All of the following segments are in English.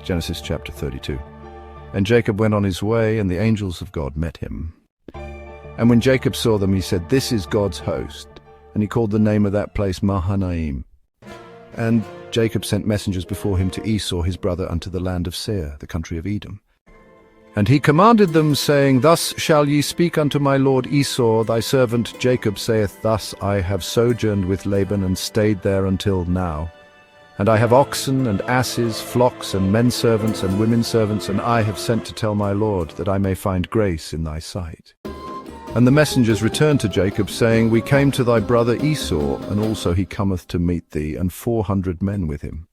Genesis chapter 32. And Jacob went on his way, and the angels of God met him. And when Jacob saw them, he said, "This is God's host." And he called the name of that place Mahanaim. And Jacob sent messengers before him to Esau his brother unto the land of Seir, the country of Edom. And he commanded them, saying, "Thus shall ye speak unto my lord Esau, thy servant Jacob saith, Thus I have sojourned with Laban, and stayed there until now. And I have oxen and asses, flocks and men servants and women servants, and I have sent to tell my lord, that I may find grace in thy sight." And the messengers returned to Jacob, saying, "We came to thy brother Esau, and also he cometh to meet thee, and 400 men with him."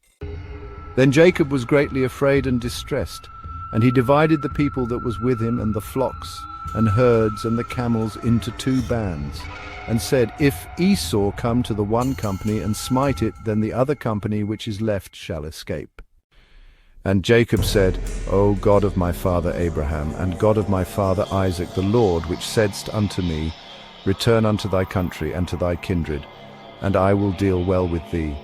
Then Jacob was greatly afraid and distressed, and he divided the people that was with him, and the flocks, and herds, and the camels into 2 bands, and said, "If Esau come to the one company, and smite it, then the other company which is left shall escape." And Jacob said, "O God of my father Abraham, and God of my father Isaac, the Lord, which saidst unto me, Return unto thy country and to thy kindred, and I will deal well with thee.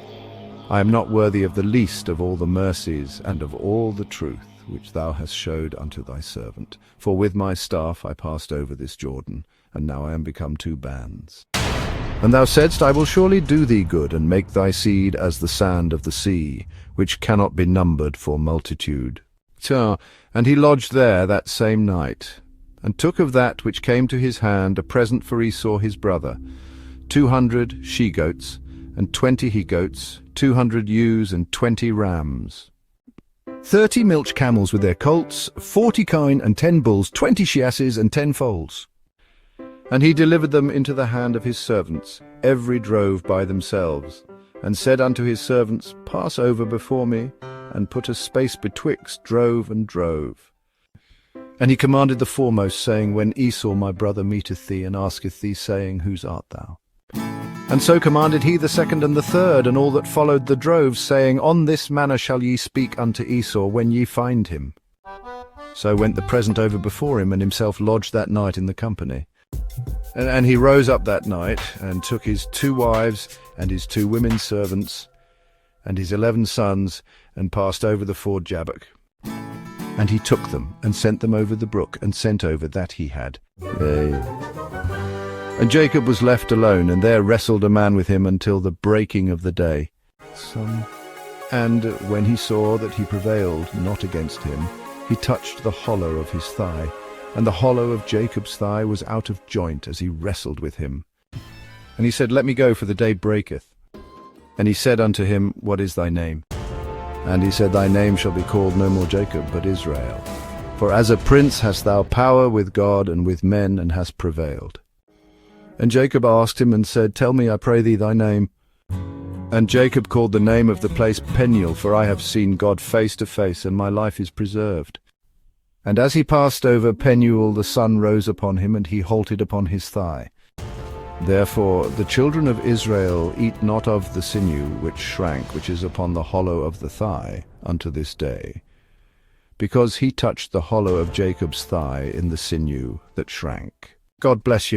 I am not worthy of the least of all the mercies and of all the truth which thou hast showed unto thy servant. For with my staff I passed over this Jordan, and now I am become 2 bands. And thou saidst, I will surely do thee good, and make thy seed as the sand of the sea, which cannot be numbered for multitude." And he lodged there that same night, and took of that which came to his hand a present for Esau his brother, 200 she-goats, and 20 he-goats, 200 ewes, and 20 rams, 30 milch camels with their colts, 40 kine and 10 bulls, 20 she-asses and 10 foals. And he delivered them into the hand of his servants, every drove by themselves, and said unto his servants, "Pass over before me, and put a space betwixt drove and drove." And he commanded the foremost, saying, "When Esau my brother meeteth thee, and asketh thee, saying, Whose art thou? And so commanded he the second and the third, and all that followed the droves, saying, On this manner shall ye speak unto Esau, when ye find him." So went the present over before him, and himself lodged that night in the company. And he rose up that night, and took his 2 wives, and his 2 women servants, and his 11 sons, and passed over the ford Jabbok. And he took them, and sent them over the brook, and sent over that he had. And Jacob was left alone, and there wrestled a man with him until the breaking of the day. And when he saw that he prevailed not against him, he touched the hollow of his thigh, and the hollow of Jacob's thigh was out of joint as he wrestled with him. And he said, "Let me go, for the day breaketh." And he said unto him, "What is thy name?" And he said, "Thy name shall be called no more Jacob, but Israel. For as a prince hast thou power with God and with men, and hast prevailed." And Jacob asked him and said, "Tell me, I pray thee, thy name." And Jacob called the name of the place Peniel, for I have seen God face to face, and my life is preserved. And as he passed over Peniel, the sun rose upon him, and he halted upon his thigh. Therefore the children of Israel eat not of the sinew which shrank, which is upon the hollow of the thigh, unto this day, because he touched the hollow of Jacob's thigh in the sinew that shrank. God bless you.